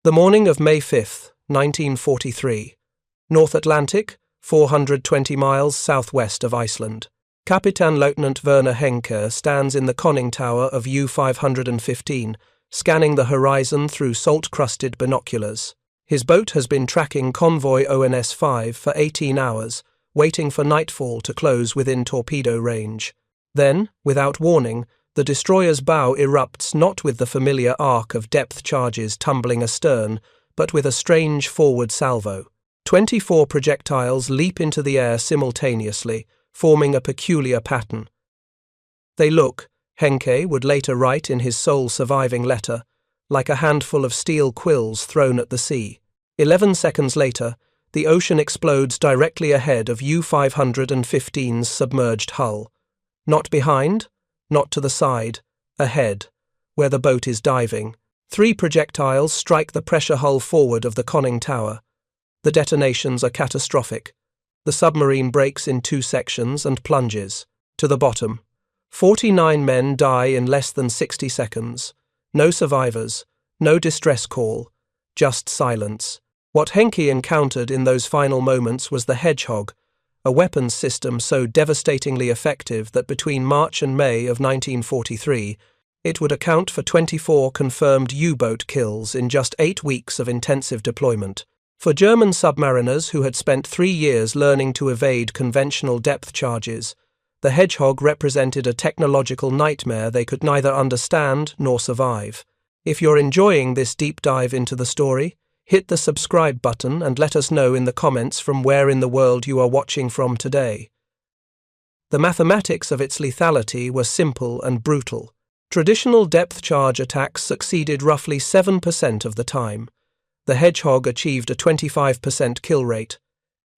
The morning of May 5, 1943. North Atlantic, 420 miles southwest of Iceland. Captain Lieutenant Werner Henke stands in the conning tower of U-515, scanning the horizon through salt-crusted binoculars. His boat has been tracking convoy ONS-5 for 18 hours, waiting for nightfall to close within torpedo range. Then, without warning, the destroyer's bow erupts not with the familiar arc of depth charges tumbling astern, but with a strange forward salvo. 24 projectiles leap into the air simultaneously, forming a peculiar pattern. They look, Henke would later write in his sole surviving letter, like a handful of steel quills thrown at the sea. 11 seconds later, the ocean explodes directly ahead of U-515's submerged hull. Not behind, not to the side, ahead, where the boat is diving. 3 projectiles strike the pressure hull forward of the conning tower. The detonations are catastrophic. The submarine breaks in 2 sections and plunges to the bottom. 49 men die in less than 60 seconds. No survivors, no distress call, just silence. What Henke encountered in those final moments was the Hedgehog, a weapons system so devastatingly effective that between March and May of 1943, it would account for 24 confirmed U-boat kills in just 8 weeks of intensive deployment. For German submariners who had spent 3 years learning to evade conventional depth charges, the Hedgehog represented a technological nightmare they could neither understand nor survive. If you're enjoying this deep dive into the story, hit the subscribe button and let us know in the comments from where in the world you are watching from today. The mathematics of its lethality were simple and brutal. Traditional depth charge attacks succeeded roughly 7% of the time. The Hedgehog achieved a 25% kill rate.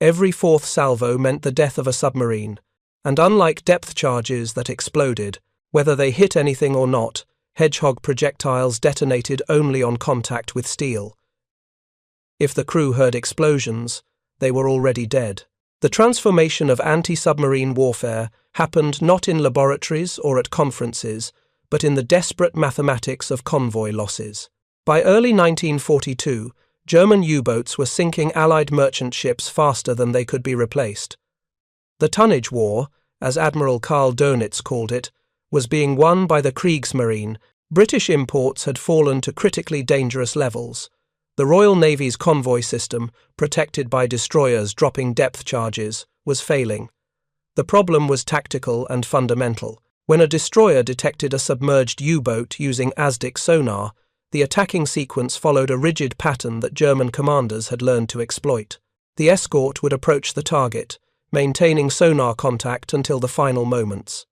Every 4th salvo meant the death of a submarine, and unlike depth charges that exploded, whether they hit anything or not, Hedgehog projectiles detonated only on contact with steel. If the crew heard explosions, they were already dead. The transformation of anti-submarine warfare happened not in laboratories or at conferences, but in the desperate mathematics of convoy losses. By early 1942, German U-boats were sinking Allied merchant ships faster than they could be replaced. The tonnage war, as Admiral Karl Dönitz called it, was being won by the Kriegsmarine. British imports had fallen to critically dangerous levels. The Royal Navy's convoy system, protected by destroyers dropping depth charges, was failing. The problem was tactical and fundamental. When a destroyer detected a submerged U-boat using ASDIC sonar, the attacking sequence followed a rigid pattern that German commanders had learned to exploit. The escort would approach the target, maintaining sonar contact until the final moments.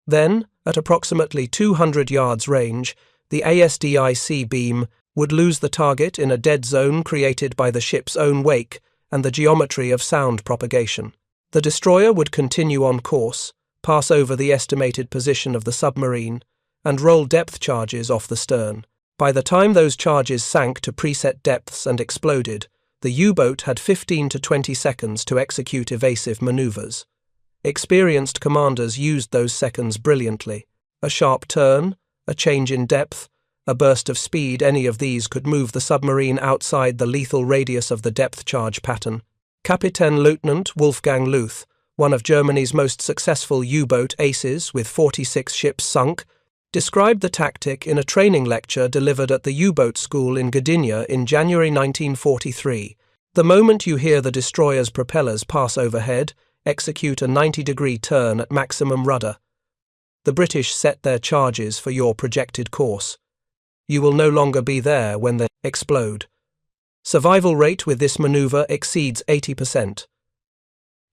Then, at approximately 200 yards range, the ASDIC beam would lose the target in a dead zone created by the ship's own wake and the geometry of sound propagation. The destroyer would continue on course, pass over the estimated position of the submarine, and roll depth charges off the stern. By the time those charges sank to preset depths and exploded, the U-boat had 15 to 20 seconds to execute evasive maneuvers. Experienced commanders used those seconds brilliantly. A sharp turn, a change in depth, a burst of speed, any of these could move the submarine outside the lethal radius of the depth charge pattern. Captain Lieutenant Wolfgang Luth, one of Germany's most successful U-boat aces with 46 ships sunk, described the tactic in a training lecture delivered at the U-boat school in Gdynia in January 1943. The moment you hear the destroyer's propellers pass overhead, execute a 90-degree turn at maximum rudder. The British set their charges for your projected course. You will no longer be there when they explode. Survival rate with this maneuver exceeds 80%.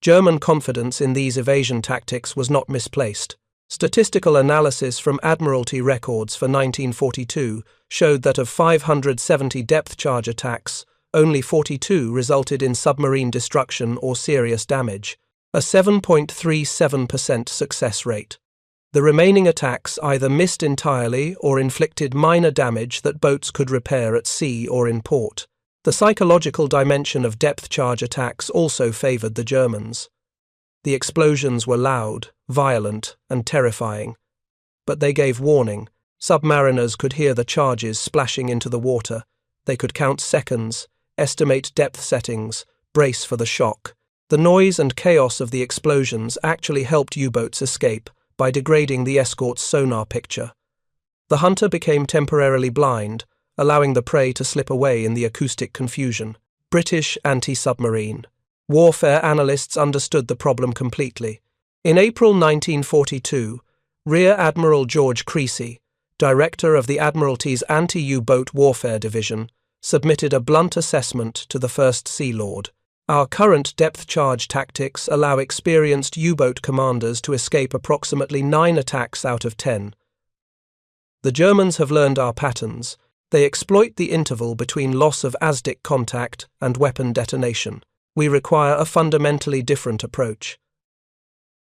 German confidence in these evasion tactics was not misplaced. Statistical analysis from Admiralty records for 1942 showed that of 570 depth charge attacks, only 42 resulted in submarine destruction or serious damage, a 7.37% success rate. The remaining attacks either missed entirely or inflicted minor damage that boats could repair at sea or in port. The psychological dimension of depth charge attacks also favoured the Germans. The explosions were loud, violent, and terrifying. But they gave warning. Submariners could hear the charges splashing into the water. They could count seconds, estimate depth settings, brace for the shock. The noise and chaos of the explosions actually helped U-boats escape by degrading the escort's sonar picture. The hunter became temporarily blind, allowing the prey to slip away in the acoustic confusion. British anti-submarine. Warfare analysts understood the problem completely. In April 1942, Rear Admiral George Creasy, director of the Admiralty's Anti-U-Boat Warfare Division, submitted a blunt assessment to the First Sea Lord. Our current depth charge tactics allow experienced U-boat commanders to escape approximately 9 attacks out of 10. The Germans have learned our patterns. They exploit the interval between loss of ASDIC contact and weapon detonation. We require a fundamentally different approach.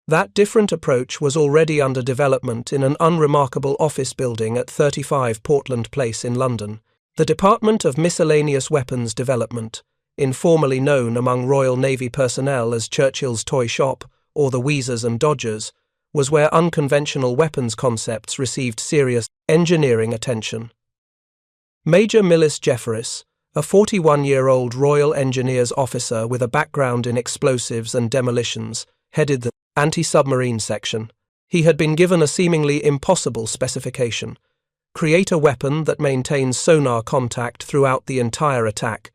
That different approach was already under development in an unremarkable office building at 35 Portland Place in London. The Department of Miscellaneous Weapons Development, informally known among Royal Navy personnel as Churchill's Toy Shop or the Wheezers and Dodgers, was where unconventional weapons concepts received serious engineering attention. Major Millis Jefferies, a 41-year-old Royal Engineers officer with a background in explosives and demolitions, headed the anti-submarine section. He had been given a seemingly impossible specification: create a weapon that maintains sonar contact throughout the entire attack,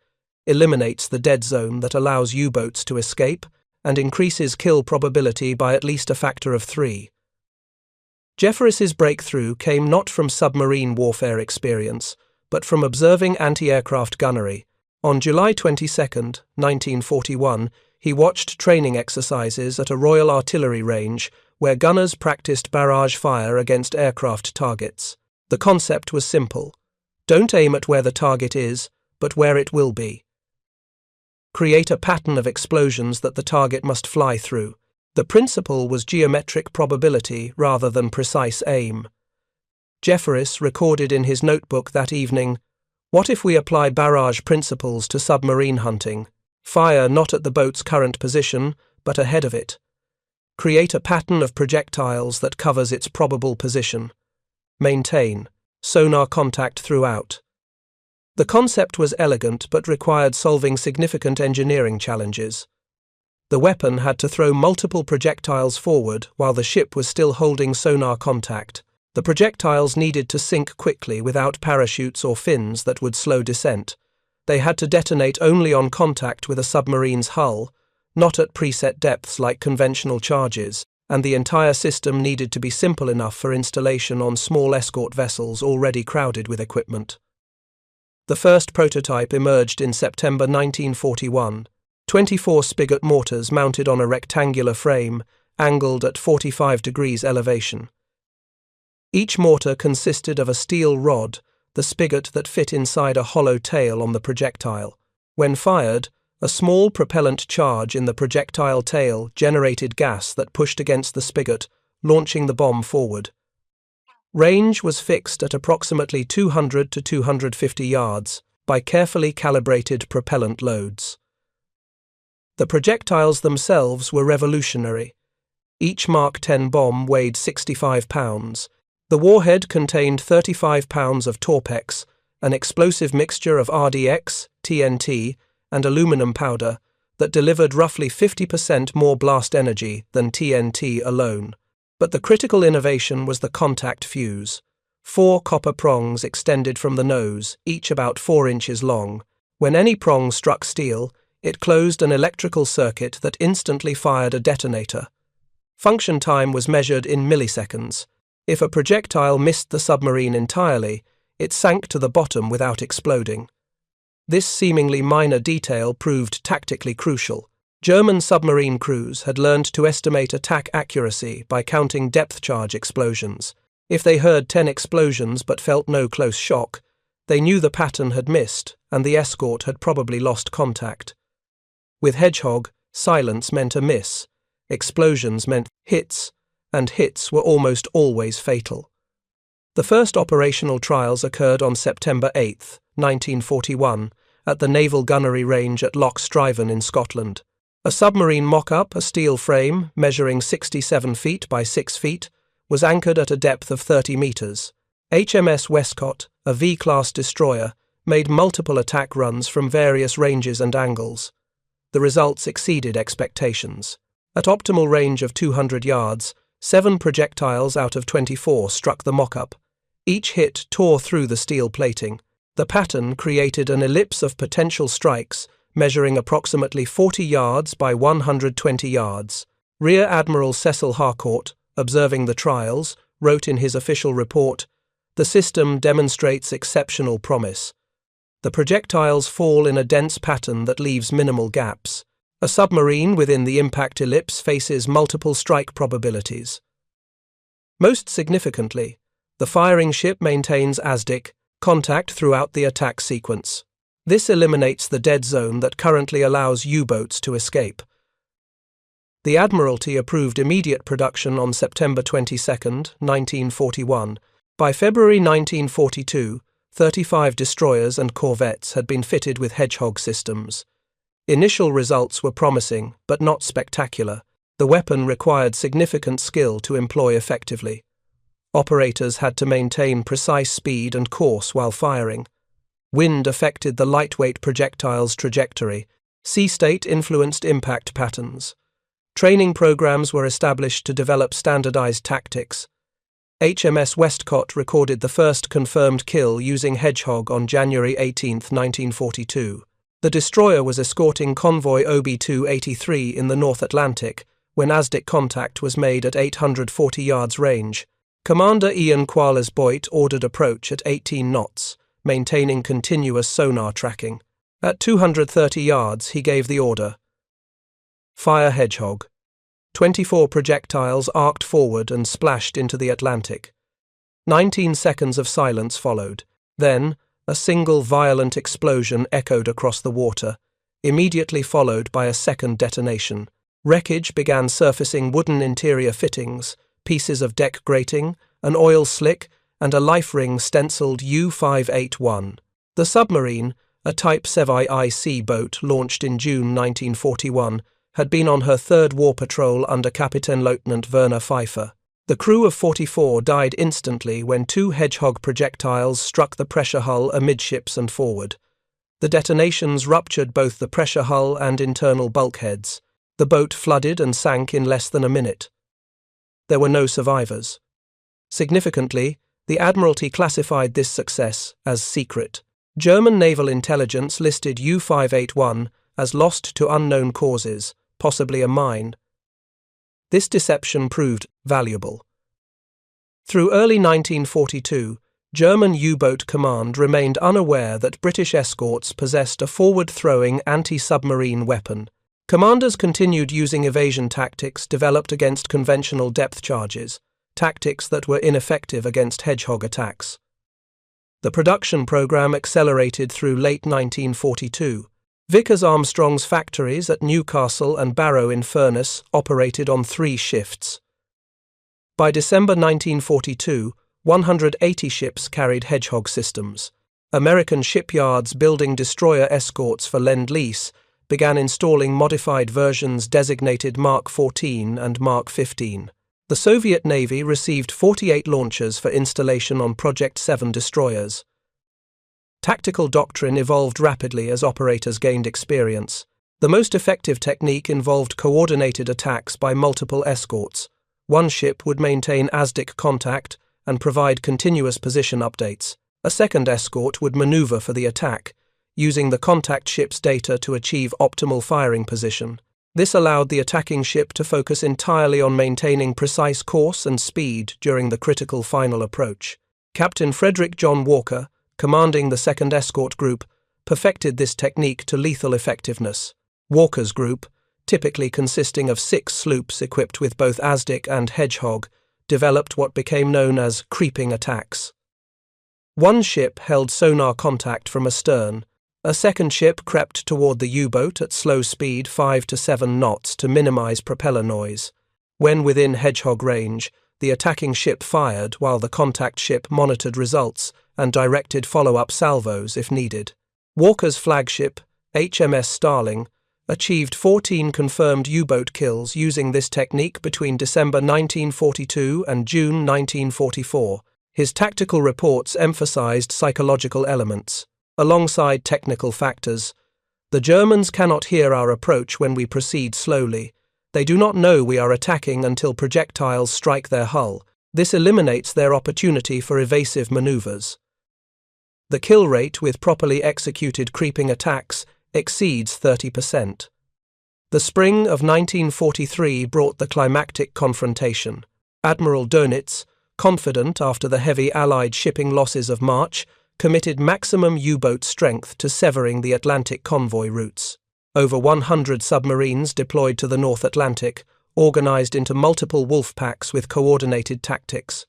eliminates the dead zone that allows U-boats to escape, and increases kill probability by at least a factor of 3. Jefferies's breakthrough came not from submarine warfare experience, but from observing anti-aircraft gunnery. On July 22, 1941, he watched training exercises at a Royal Artillery range where gunners practiced barrage fire against aircraft targets. The concept was simple: don't aim at where the target is, but where it will be. Create a pattern of explosions that the target must fly through. The principle was geometric probability rather than precise aim. Jefferies recorded in his notebook that evening, "What if we apply barrage principles to submarine hunting? Fire not at the boat's current position, but ahead of it. Create a pattern of projectiles that covers its probable position. Maintain sonar contact throughout." The concept was elegant but required solving significant engineering challenges. The weapon had to throw multiple projectiles forward while the ship was still holding sonar contact. The projectiles needed to sink quickly without parachutes or fins that would slow descent. They had to detonate only on contact with a submarine's hull, not at preset depths like conventional charges, and the entire system needed to be simple enough for installation on small escort vessels already crowded with equipment. The first prototype emerged in September 1941, 24 spigot mortars mounted on a rectangular frame, angled at 45 degrees elevation. Each mortar consisted of a steel rod, the spigot that fit inside a hollow tail on the projectile. When fired, a small propellant charge in the projectile tail generated gas that pushed against the spigot, launching the bomb forward. Range was fixed at approximately 200 to 250 yards by carefully calibrated propellant loads. The projectiles themselves were revolutionary. Each Mark 10 bomb weighed 65 pounds. The warhead contained 35 pounds of Torpex, an explosive mixture of RDX, TNT, and aluminum powder that delivered roughly 50% more blast energy than TNT alone. But the critical innovation was the contact fuse. 4 copper prongs extended from the nose, each about 4 inches long. When any prong struck steel, it closed an electrical circuit that instantly fired a detonator. Function time was measured in milliseconds. If a projectile missed the submarine entirely, it sank to the bottom without exploding. This seemingly minor detail proved tactically crucial. German submarine crews had learned to estimate attack accuracy by counting depth charge explosions. If they heard 10 explosions but felt no close shock, they knew the pattern had missed and the escort had probably lost contact. With Hedgehog, silence meant a miss, explosions meant hits, and hits were almost always fatal. The first operational trials occurred on September 8, 1941, at the Naval Gunnery Range at Loch Striven in Scotland. A submarine mock-up, a steel frame measuring 67 feet by 6 feet, was anchored at a depth of 30 meters. HMS Westcott, a V-class destroyer, made multiple attack runs from various ranges and angles. The results exceeded expectations. At optimal range of 200 yards, 7 projectiles out of 24 struck the mock-up. Each hit tore through the steel plating. The pattern created an ellipse of potential strikes, measuring approximately 40 yards by 120 yards. Rear Admiral Cecil Harcourt, observing the trials, wrote in his official report, "The system demonstrates exceptional promise. The projectiles fall in a dense pattern that leaves minimal gaps. A submarine within the impact ellipse faces multiple strike probabilities." Most significantly, the firing ship maintains ASDIC contact throughout the attack sequence. This eliminates the dead zone that currently allows U-boats to escape. The Admiralty approved immediate production on September 22, 1941. By February 1942, 35 destroyers and corvettes had been fitted with Hedgehog systems. Initial results were promising, but not spectacular. The weapon required significant skill to employ effectively. Operators had to maintain precise speed and course while firing. Wind affected the lightweight projectile's trajectory. Sea state influenced impact patterns. Training programs were established to develop standardized tactics. HMS Westcott recorded the first confirmed kill using Hedgehog on January 18, 1942. The destroyer was escorting convoy OB-283 in the North Atlantic when ASDIC contact was made at 840 yards range. Commander Ian Qualis-Boyt ordered approach at 18 knots, maintaining continuous sonar tracking. At 230 yards, he gave the order. Fire Hedgehog. 24 projectiles arced forward and splashed into the Atlantic. 19 seconds of silence followed. Then, a single violent explosion echoed across the water, immediately followed by a second detonation. Wreckage began surfacing wooden interior fittings, pieces of deck grating, an oil slick, and a life ring stenciled U-581. The submarine, a Type WWII boat launched in June 1941, had been on her third war patrol under Captain Lieutenant Werner Pfeiffer. The crew of 44 died instantly when 2 Hedgehog projectiles struck the pressure hull amidships and forward. The detonations ruptured both the pressure hull and internal bulkheads. The boat flooded and sank in less than a minute. There were no survivors. Significantly, the Admiralty classified this success as secret. German naval intelligence listed U-581 as lost to unknown causes, possibly a mine. This deception proved valuable. Through early 1942, German U-boat command remained unaware that British escorts possessed a forward-throwing anti-submarine weapon. Commanders continued using evasion tactics developed against conventional depth charges, tactics that were ineffective against Hedgehog attacks. The production program accelerated through late 1942. Vickers Armstrong's factories at Newcastle and Barrow-in-Furness operated on 3 shifts. By December 1942, 180 ships carried Hedgehog systems. American shipyards building destroyer escorts for Lend-Lease began installing modified versions designated Mark 14 and Mark 15. The Soviet Navy received 48 launchers for installation on Project 7 destroyers. Tactical doctrine evolved rapidly as operators gained experience. The most effective technique involved coordinated attacks by multiple escorts. One ship would maintain ASDIC contact and provide continuous position updates. A second escort would maneuver for the attack, using the contact ship's data to achieve optimal firing position. This allowed the attacking ship to focus entirely on maintaining precise course and speed during the critical final approach. Captain Frederick John Walker, commanding the 2nd Escort Group, perfected this technique to lethal effectiveness. Walker's group, typically consisting of 6 sloops equipped with both ASDIC and Hedgehog, developed what became known as creeping attacks. One ship held sonar contact from astern. A second ship crept toward the U-boat at slow speed 5 to 7 knots to minimize propeller noise. When within Hedgehog range, the attacking ship fired while the contact ship monitored results and directed follow-up salvos if needed. Walker's flagship, HMS Starling, achieved 14 confirmed U-boat kills using this technique between December 1942 and June 1944. His tactical reports emphasized psychological elements. Alongside technical factors, the Germans cannot hear our approach when we proceed slowly. They do not know we are attacking until projectiles strike their hull. This eliminates their opportunity for evasive maneuvers. The kill rate with properly executed creeping attacks exceeds 30%. The spring of 1943 brought the climactic confrontation. Admiral Dönitz, confident after the heavy Allied shipping losses of March, committed maximum U-boat strength to severing the Atlantic convoy routes. Over 100 submarines deployed to the North Atlantic, organized into multiple wolf packs with coordinated tactics.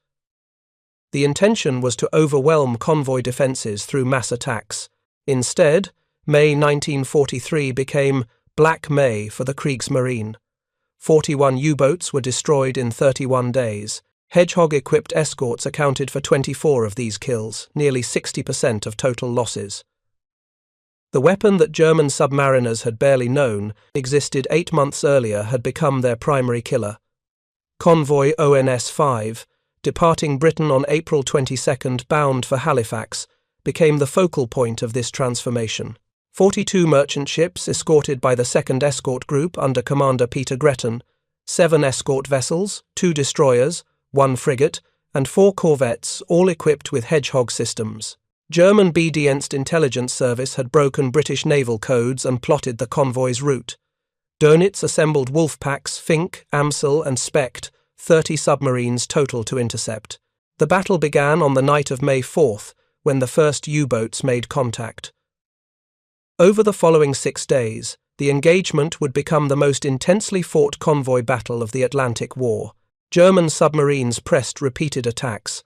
The intention was to overwhelm convoy defenses through mass attacks. Instead, May 1943 became Black May for the Kriegsmarine. 41 U-boats were destroyed in 31 days. Hedgehog-equipped escorts accounted for 24 of these kills, nearly 60% of total losses. The weapon that German submariners had barely known existed 8 months earlier had become their primary killer. Convoy ONS-5, departing Britain on April 22 bound for Halifax, became the focal point of this transformation. 42 merchant ships escorted by the 2nd Escort Group under Commander Peter Gretton, 7 escort vessels, 2 destroyers, 1 frigate, and 4 corvettes, all equipped with Hedgehog systems. German B-Dienst intelligence service had broken British naval codes and plotted the convoy's route. Dönitz assembled wolf packs, Fink, Amsel, and Specht, 30 submarines total to intercept. The battle began on the night of May 4th, when the first U-boats made contact. Over the following 6 days, the engagement would become the most intensely fought convoy battle of the Atlantic War. German submarines pressed repeated attacks.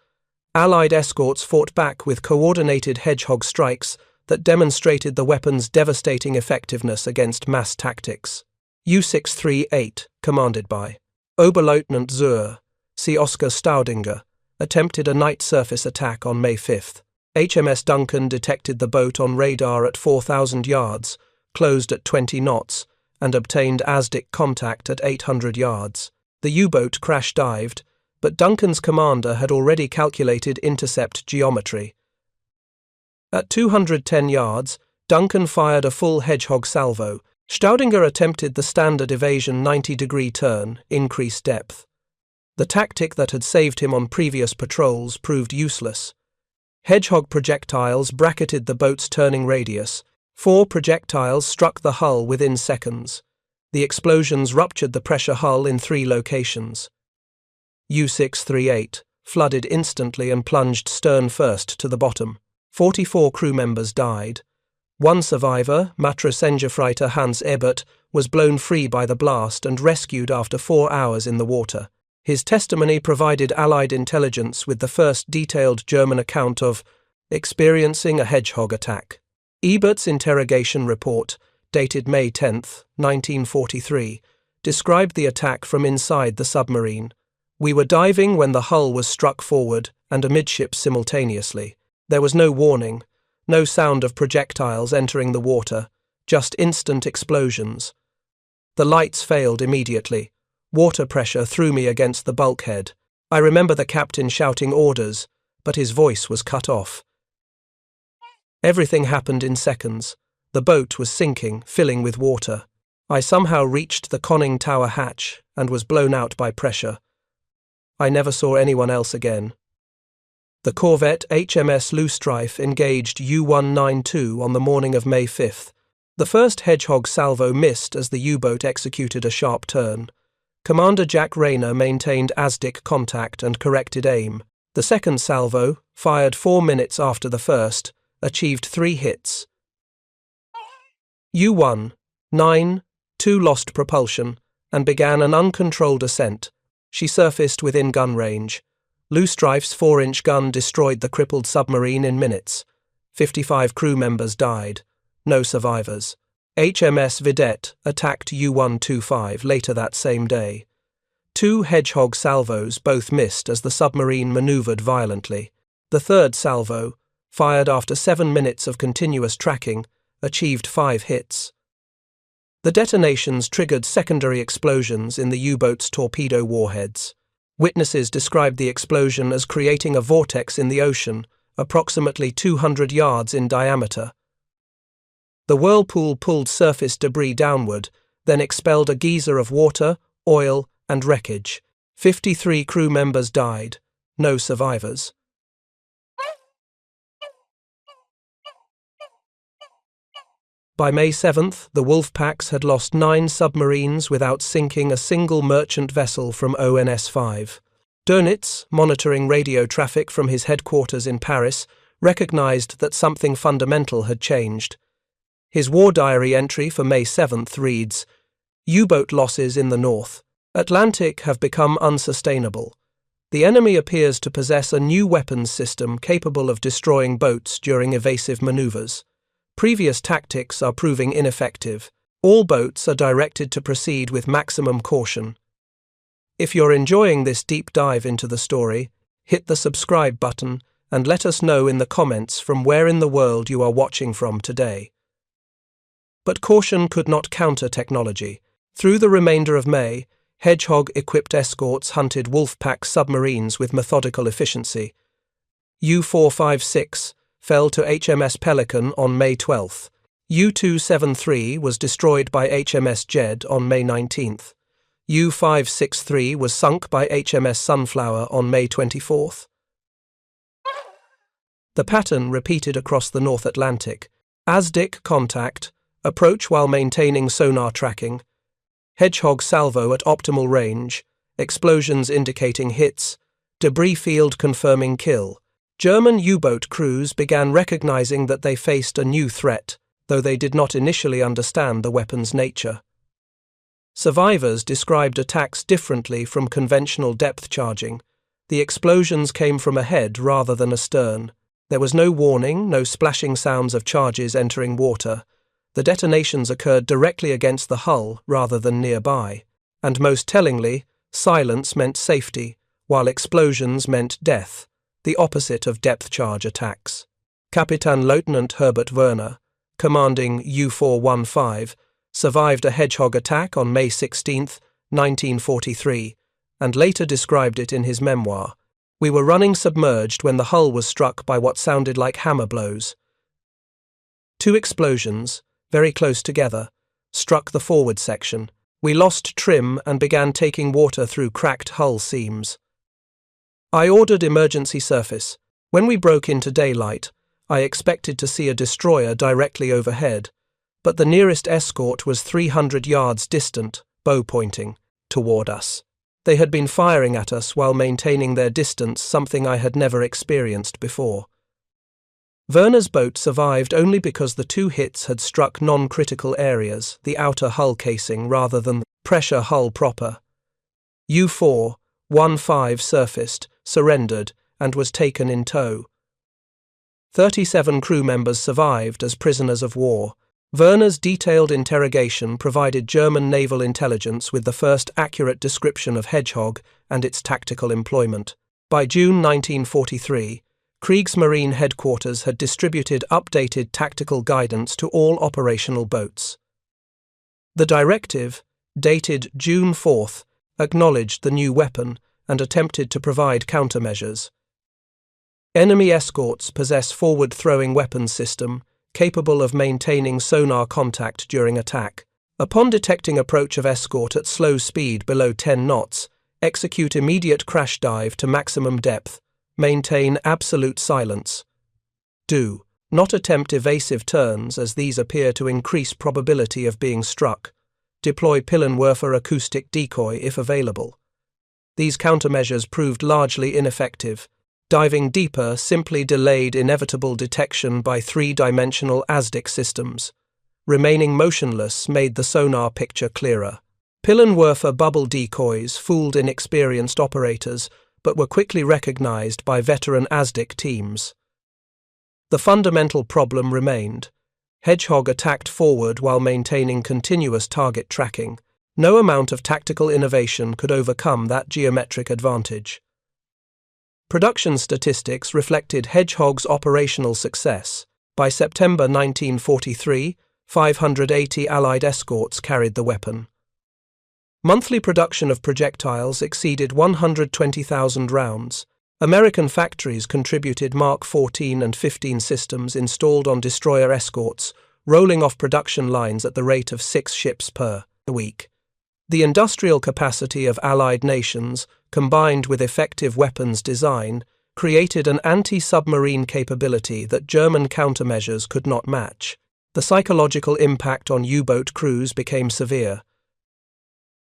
Allied escorts fought back with coordinated Hedgehog strikes that demonstrated the weapon's devastating effectiveness against mass tactics. U-638, commanded by Oberleutnant Zur, see Oscar Staudinger, attempted a night surface attack on May 5th. HMS Duncan detected the boat on radar at 4,000 yards, closed at 20 knots, and obtained ASDIC contact at 800 yards. The U-boat crash-dived, but Duncan's commander had already calculated intercept geometry. At 210 yards, Duncan fired a full Hedgehog salvo. Staudinger attempted the standard evasion 90-degree turn, increased depth. The tactic that had saved him on previous patrols proved useless. Hedgehog projectiles bracketed the boat's turning radius. 4 projectiles struck the hull within seconds. The explosions ruptured the pressure hull in 3 locations. U-638 flooded instantly and plunged stern first to the bottom. 44 crew members died. 1 survivor, Matrosenjefreiter Hans Ebert, was blown free by the blast and rescued after 4 hours in the water. His testimony provided Allied intelligence with the first detailed German account of experiencing a Hedgehog attack. Ebert's interrogation report, dated May 10, 1943, described the attack from inside the submarine. We were diving when the hull was struck forward and amidships simultaneously. There was no warning, no sound of projectiles entering the water, just instant explosions. The lights failed immediately. Water pressure threw me against the bulkhead. I remember the captain shouting orders, but his voice was cut off. Everything happened in seconds. The boat was sinking, filling with water. I somehow reached the conning tower hatch and was blown out by pressure. I never saw anyone else again. The corvette HMS Loosestrife engaged U-192 on the morning of May 5th. The first Hedgehog salvo missed as the U-boat executed a sharp turn. Commander Jack Rayner maintained ASDIC contact and corrected aim. The second salvo, fired 4 minutes after the first, achieved 3 hits. U-192 lost propulsion and began an uncontrolled ascent. She surfaced within gun range. Loosestrife's 4-inch gun destroyed the crippled submarine in minutes. 55 crew members died. No survivors. HMS Vidette attacked U-125 later that same day. 2 Hedgehog salvos both missed as the submarine maneuvered violently. The third salvo, fired after 7 minutes of continuous tracking, achieved 5 hits. The detonations triggered secondary explosions in the U-boat's torpedo warheads. Witnesses described the explosion as creating a vortex in the ocean, approximately 200 yards in diameter. The whirlpool pulled surface debris downward, then expelled a geyser of water, oil, and wreckage. 53 crew members died, no survivors. By May 7th, the wolf packs had lost 9 submarines without sinking a single merchant vessel from ONS-5. Dönitz, monitoring radio traffic from his headquarters in Paris, recognized that something fundamental had changed. His war diary entry for May 7th reads, "U-boat losses in the north. Atlantic have become unsustainable. The enemy appears to possess a new weapons system capable of destroying boats during evasive maneuvers. Previous tactics are proving ineffective. All boats are directed to proceed with maximum caution." If you're enjoying this deep dive into the story, hit the subscribe button and let us know in the comments from where in the world you are watching from today. But caution could not counter technology. Through the remainder of May, Hedgehog-equipped escorts hunted Wolfpack submarines with methodical efficiency. U-456 fell to HMS Pelican on May 12th. U-273 was destroyed by HMS Jed on May 19th. U-563 was sunk by HMS Sunflower on May 24th. The pattern repeated across the North Atlantic. ASDIC contact, approach while maintaining sonar tracking, Hedgehog salvo at optimal range, explosions indicating hits, debris field confirming kill. German U-boat crews began recognizing that they faced a new threat, though they did not initially understand the weapon's nature. Survivors described attacks differently from conventional depth charging. The explosions came from ahead rather than astern. There was no warning, no splashing sounds of charges entering water. The detonations occurred directly against the hull rather than nearby. And most tellingly, silence meant safety, while explosions meant death, the opposite of depth charge attacks. Captain Lieutenant Herbert Werner, commanding U-415, survived a Hedgehog attack on May 16, 1943, and later described it in his memoir. "We were running submerged when the hull was struck by what sounded like hammer blows. 2 explosions, very close together, struck the forward section. We lost trim and began taking water through cracked hull seams. I ordered emergency surface. When we broke into daylight, I expected to see a destroyer directly overhead, but the nearest escort was 300 yards distant, bow pointing, toward us. They had been firing at us while maintaining their distance, something I had never experienced before." Werner's boat survived only because the 2 hits had struck non-critical areas, the outer hull casing rather than the pressure hull proper. U-415 surfaced, surrendered, and was taken in tow. 37 crew members survived as prisoners of war. Werner's detailed interrogation provided German naval intelligence with the first accurate description of Hedgehog and its tactical employment. By June 1943, Kriegsmarine headquarters had distributed updated tactical guidance to all operational boats. The directive, dated June 4th, acknowledged the new weapon and attempted to provide countermeasures. Enemy escorts possess forward-throwing weapons system capable of maintaining sonar contact during attack. Upon detecting approach of escort at slow speed below 10 knots, execute immediate crash dive to maximum depth. Maintain absolute silence. Do not attempt evasive turns, as these appear to increase probability of being struck. Deploy Pillenwerfer acoustic decoy if available. These countermeasures proved largely ineffective. Diving deeper simply delayed inevitable detection by 3-dimensional ASDIC systems. Remaining motionless made the sonar picture clearer. Pillenwerfer bubble decoys fooled inexperienced operators, but were quickly recognized by veteran ASDIC teams. The fundamental problem remained. Hedgehog attacked forward while maintaining continuous target tracking. No amount of tactical innovation could overcome that geometric advantage. Production statistics reflected Hedgehog's operational success. By September 1943, 580 Allied escorts carried the weapon. Monthly production of projectiles exceeded 120,000 rounds. American factories contributed Mark 14 and 15 systems installed on destroyer escorts, rolling off production lines at the rate of 6 ships per week. The industrial capacity of Allied nations, combined with effective weapons design, created an anti-submarine capability that German countermeasures could not match. The psychological impact on U-boat crews became severe.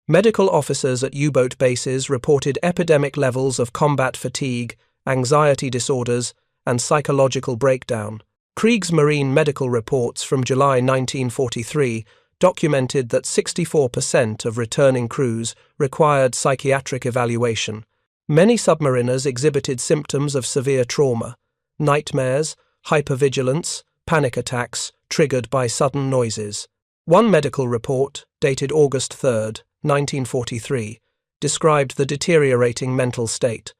Medical officers at U-boat bases reported epidemic levels of combat fatigue, anxiety disorders, and psychological breakdown. Kriegsmarine medical reports from July 1943 documented that 64% of returning crews required psychiatric evaluation. Many submariners exhibited symptoms of severe trauma, nightmares, hypervigilance, panic attacks triggered by sudden noises. One medical report, dated August 3, 1943, described the deteriorating mental state.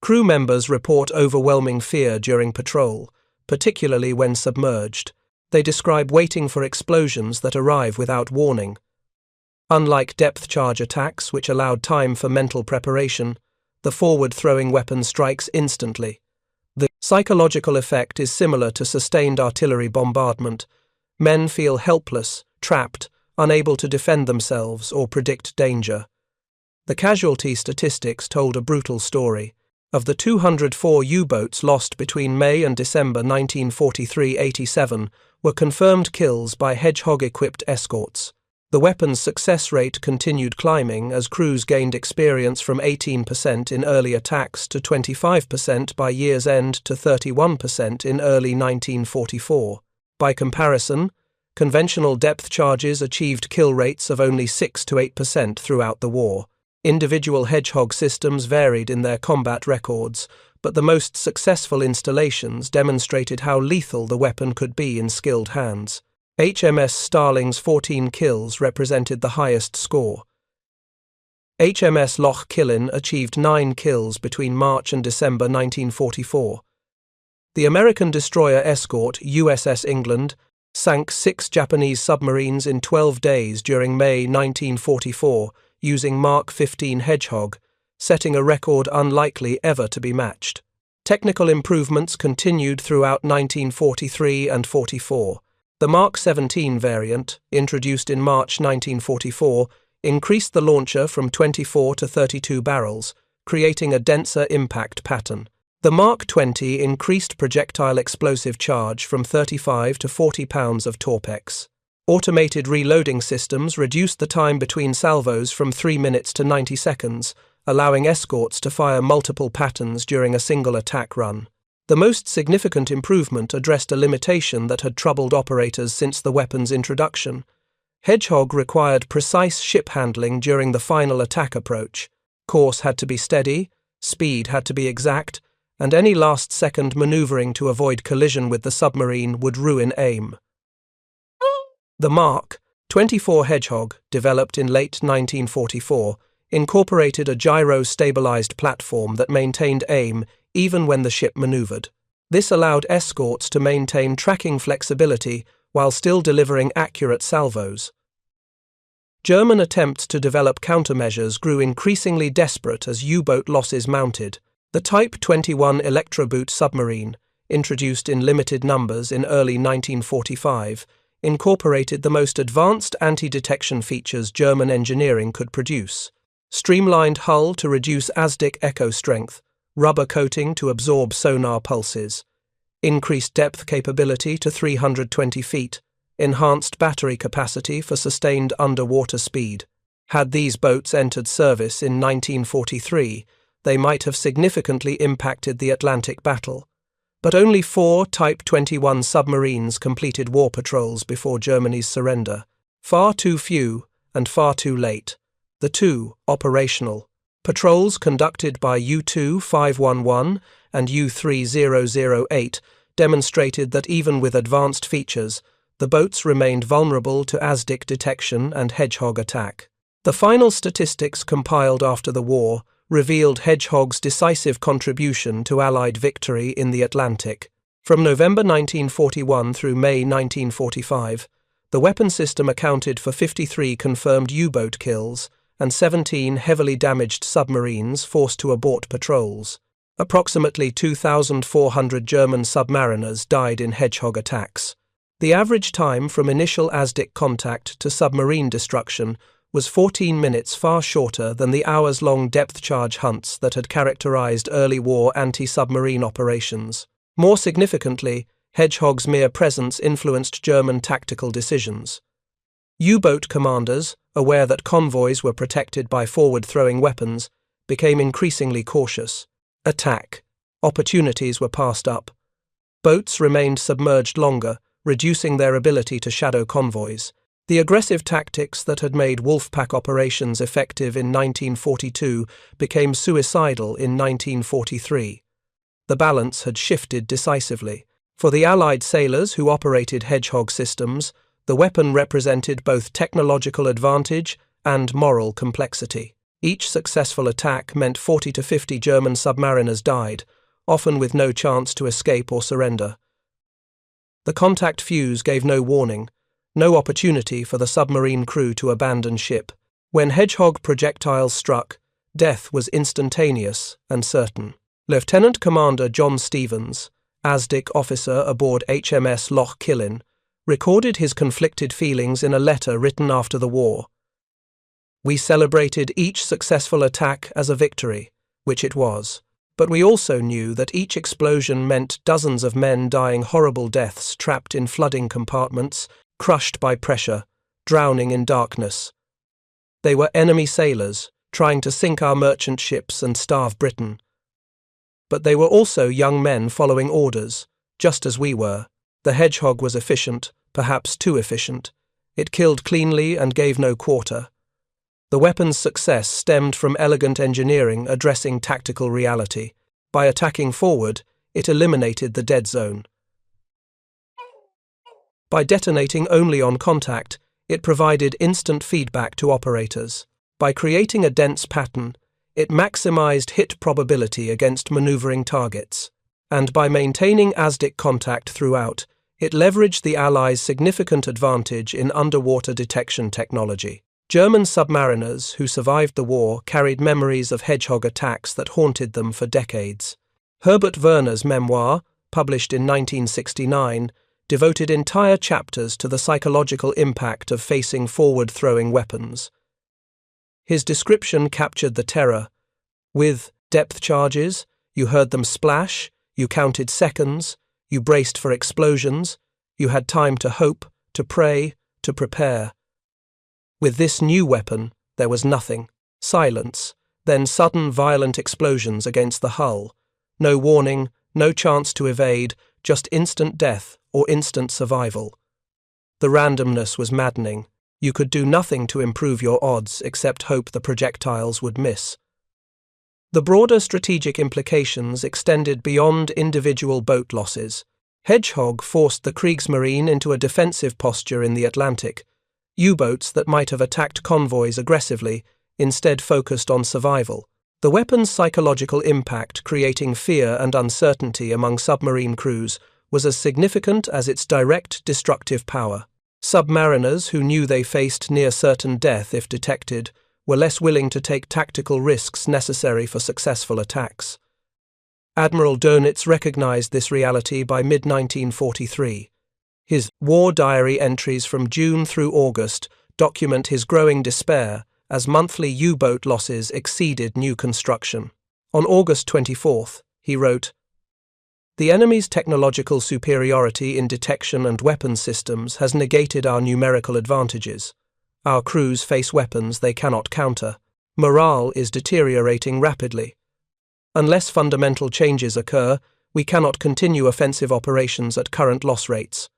Crew members report overwhelming fear during patrol, particularly when submerged. They describe waiting for explosions that arrive without warning. Unlike depth charge attacks, which allowed time for mental preparation, the forward-throwing weapon strikes instantly. The psychological effect is similar to sustained artillery bombardment. Men feel helpless, trapped, unable to defend themselves or predict danger. The casualty statistics told a brutal story. Of the 204 U-boats lost between May and December 1943, 87 were confirmed kills by Hedgehog-equipped escorts. The weapon's success rate continued climbing as crews gained experience from 18% in early attacks to 25% by year's end to 31% in early 1944. By comparison, conventional depth charges achieved kill rates of only 6 to 8% throughout the war. Individual Hedgehog systems varied in their combat records, but the most successful installations demonstrated how lethal the weapon could be in skilled hands. HMS Starling's 14 kills represented the highest score. HMS Loch Killen achieved 9 kills between March and December 1944. The American destroyer escort USS England sank 6 Japanese submarines in 12 days during May 1944 using Mark 15 Hedgehog, setting a record unlikely ever to be matched. Technical improvements continued throughout 1943 and 44. The Mark 17 variant, introduced in March 1944, increased the launcher from 24 to 32 barrels, creating a denser impact pattern. The Mark 20 increased projectile explosive charge from 35 to 40 pounds of Torpex. Automated reloading systems reduced the time between salvos from 3 minutes to 90 seconds, allowing escorts to fire multiple patterns during a single attack run. The most significant improvement addressed a limitation that had troubled operators since the weapon's introduction. Hedgehog required precise ship handling during the final attack approach. Course had to be steady, speed had to be exact, and any last-second maneuvering to avoid collision with the submarine would ruin aim. The Mark 24 Hedgehog, developed in late 1944, incorporated a gyro-stabilized platform that maintained aim even when the ship maneuvered. This allowed escorts to maintain tracking flexibility while still delivering accurate salvos. German attempts to develop countermeasures grew increasingly desperate as U-boat losses mounted. The Type 21 Electroboot submarine, introduced in limited numbers in early 1945, incorporated the most advanced anti-detection features German engineering could produce. Streamlined hull to reduce ASDIC echo strength, rubber coating to absorb sonar pulses, increased depth capability to 320 feet, enhanced battery capacity for sustained underwater speed. Had these boats entered service in 1943, they might have significantly impacted the Atlantic battle. But only 4 Type 21 submarines completed war patrols before Germany's surrender. Far too few and far too late. The 2 operational. Patrols conducted by U-2-511 and U-3008 demonstrated that even with advanced features, the boats remained vulnerable to ASDIC detection and Hedgehog attack. The final statistics compiled after the war revealed Hedgehog's decisive contribution to Allied victory in the Atlantic. From November 1941 through May 1945, the weapon system accounted for 53 confirmed U-boat kills and 17 heavily damaged submarines forced to abort patrols. Approximately 2,400 German submariners died in Hedgehog attacks. The average time from initial ASDIC contact to submarine destruction was 14 minutes, far shorter than the hours-long depth-charge hunts that had characterized early war anti-submarine operations. More significantly, Hedgehog's mere presence influenced German tactical decisions. U-boat commanders, aware that convoys were protected by forward-throwing weapons, became increasingly cautious. Attack. Opportunities were passed up. Boats remained submerged longer, reducing their ability to shadow convoys. The aggressive tactics that had made Wolfpack operations effective in 1942 became suicidal in 1943. The balance had shifted decisively. For the Allied sailors who operated Hedgehog systems, the weapon represented both technological advantage and moral complexity. Each successful attack meant 40 to 50 German submariners died, often with no chance to escape or surrender. The contact fuse gave no warning, no opportunity for the submarine crew to abandon ship. When Hedgehog projectiles struck, death was instantaneous and certain. Lieutenant Commander John Stevens, ASDIC officer aboard HMS Loch Killin, recorded his conflicted feelings in a letter written after the war. "We celebrated each successful attack as a victory, which it was. But we also knew that each explosion meant dozens of men dying horrible deaths trapped in flooding compartments, crushed by pressure, drowning in darkness. They were enemy sailors, trying to sink our merchant ships and starve Britain. But they were also young men following orders, just as we were. The Hedgehog was efficient, perhaps too efficient. It killed cleanly and gave no quarter. The weapon's success stemmed from elegant engineering addressing tactical reality. By attacking forward, it eliminated the dead zone. By detonating only on contact, it provided instant feedback to operators. By creating a dense pattern, it maximized hit probability against maneuvering targets. And by maintaining ASDIC contact throughout, it leveraged the Allies' significant advantage in underwater detection technology. German submariners who survived the war carried memories of Hedgehog attacks that haunted them for decades. Herbert Werner's memoir, published in 1969, devoted entire chapters to the psychological impact of facing forward-throwing weapons. His description captured the terror. With depth charges, you heard them splash, you counted seconds, you braced for explosions, you had time to hope, to pray, to prepare. With this new weapon, there was nothing. Silence, then sudden violent explosions against the hull. No warning, no chance to evade, just instant death or instant survival. The randomness was maddening. You could do nothing to improve your odds except hope the projectiles would miss. The broader strategic implications extended beyond individual boat losses. Hedgehog forced the Kriegsmarine into a defensive posture in the Atlantic. U-boats that might have attacked convoys aggressively instead focused on survival. The weapon's psychological impact, creating fear and uncertainty among submarine crews, was as significant as its direct destructive power. Submariners who knew they faced near-certain death if detected were less willing to take tactical risks necessary for successful attacks. Admiral Dönitz recognized this reality by mid-1943. His war diary entries from June through August document his growing despair as monthly U-boat losses exceeded new construction. On August 24th, he wrote, "The enemy's technological superiority in detection and weapons systems has negated our numerical advantages. Our crews face weapons they cannot counter. Morale is deteriorating rapidly. Unless fundamental changes occur, we cannot continue offensive operations at current loss rates."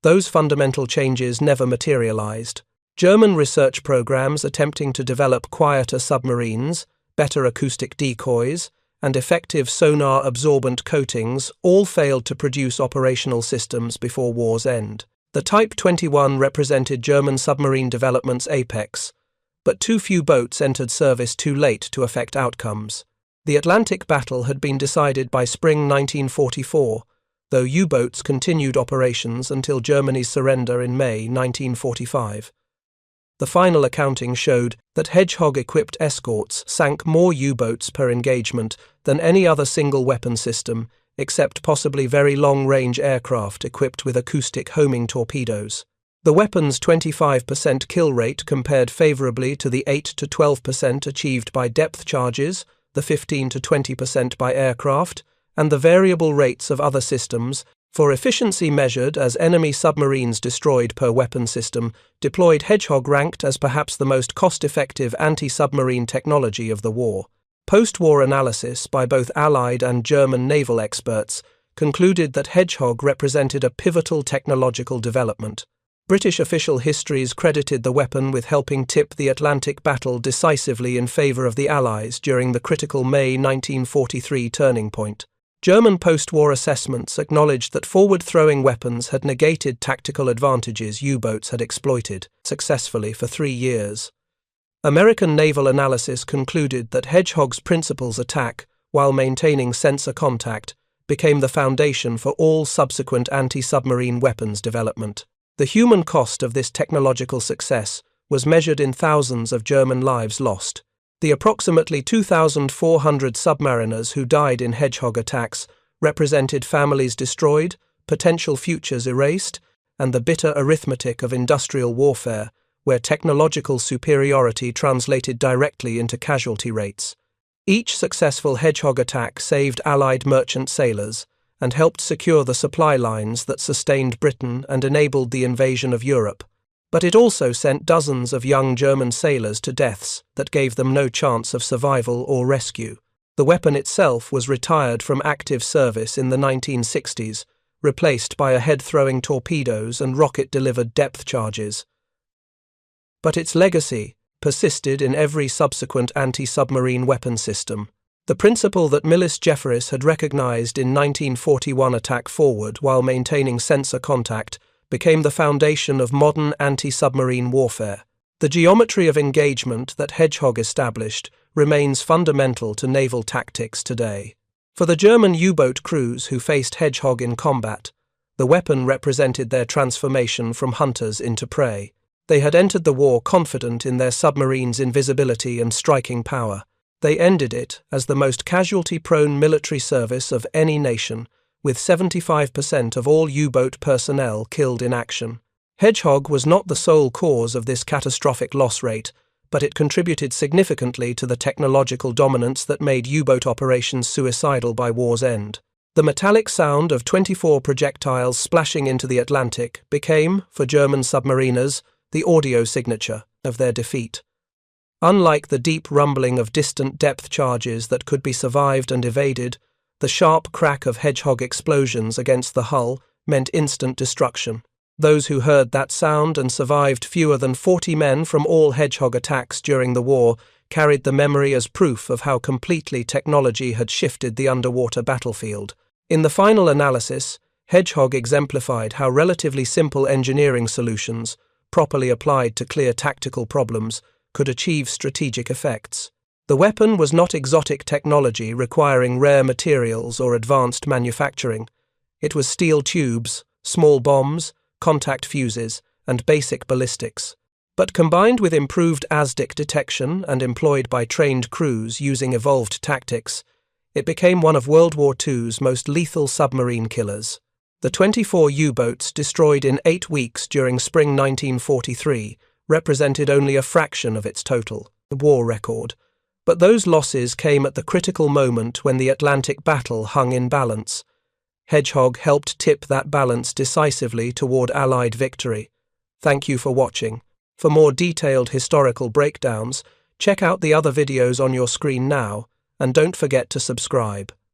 Those fundamental changes never materialized. German research programs attempting to develop quieter submarines, better acoustic decoys, and effective sonar-absorbent coatings all failed to produce operational systems before war's end. The Type 21 represented German submarine development's apex, but too few boats entered service too late to affect outcomes. The Atlantic battle had been decided by spring 1944, though U-boats continued operations until Germany's surrender in May 1945. The final accounting showed that Hedgehog-equipped escorts sank more U-boats per engagement than any other single weapon system, except possibly very long-range aircraft equipped with acoustic homing torpedoes. The weapon's 25% kill rate compared favorably to the 8 to 12% achieved by depth charges, the 15 to 20% by aircraft, and the variable rates of other systems, for efficiency measured as enemy submarines destroyed per weapon system. Deployed Hedgehog ranked as perhaps the most cost-effective anti-submarine technology of the war. Post-war analysis by both Allied and German naval experts concluded that Hedgehog represented a pivotal technological development. British official histories credited the weapon with helping tip the Atlantic battle decisively in favour of the Allies during the critical May 1943 turning point. German post-war assessments acknowledged that forward-throwing weapons had negated tactical advantages U-boats had exploited successfully for 3 years. American naval analysis concluded that Hedgehog's principles attack, while maintaining sensor contact, became the foundation for all subsequent anti-submarine weapons development. The human cost of this technological success was measured in thousands of German lives lost. The approximately 2,400 submariners who died in Hedgehog attacks represented families destroyed, potential futures erased, and the bitter arithmetic of industrial warfare, where technological superiority translated directly into casualty rates. Each successful Hedgehog attack saved Allied merchant sailors and helped secure the supply lines that sustained Britain and enabled the invasion of Europe. But it also sent dozens of young German sailors to deaths that gave them no chance of survival or rescue. The weapon itself was retired from active service in the 1960s, replaced by head-throwing torpedoes and rocket-delivered depth charges. But its legacy persisted in every subsequent anti-submarine weapon system. The principle that Millis Jefferies had recognized in 1941 attack forward while maintaining sensor contact became the foundation of modern anti-submarine warfare. The geometry of engagement that Hedgehog established remains fundamental to naval tactics today. For the German U-boat crews who faced Hedgehog in combat, the weapon represented their transformation from hunters into prey. They had entered the war confident in their submarines' invisibility and striking power. They ended it as the most casualty-prone military service of any nation, with 75% of all U-boat personnel killed in action. Hedgehog was not the sole cause of this catastrophic loss rate, but it contributed significantly to the technological dominance that made U-boat operations suicidal by war's end. The metallic sound of 24 projectiles splashing into the Atlantic became, for German submariners, the audio signature of their defeat. Unlike the deep rumbling of distant depth charges that could be survived and evaded, the sharp crack of Hedgehog explosions against the hull meant instant destruction. Those who heard that sound and survived fewer than 40 men from all Hedgehog attacks during the war carried the memory as proof of how completely technology had shifted the underwater battlefield. In the final analysis, Hedgehog exemplified how relatively simple engineering solutions, properly applied to clear tactical problems, could achieve strategic effects. The weapon was not exotic technology requiring rare materials or advanced manufacturing. It was steel tubes, small bombs, contact fuses, and basic ballistics. But combined with improved ASDIC detection and employed by trained crews using evolved tactics, it became one of World War II's most lethal submarine killers. The 24 U-boats destroyed in 8 weeks during spring 1943 represented only a fraction of its total war record. But those losses came at the critical moment when the Atlantic battle hung in balance. Hedgehog helped tip that balance decisively toward Allied victory. Thank you for watching. For more detailed historical breakdowns, check out the other videos on your screen now, and don't forget to subscribe.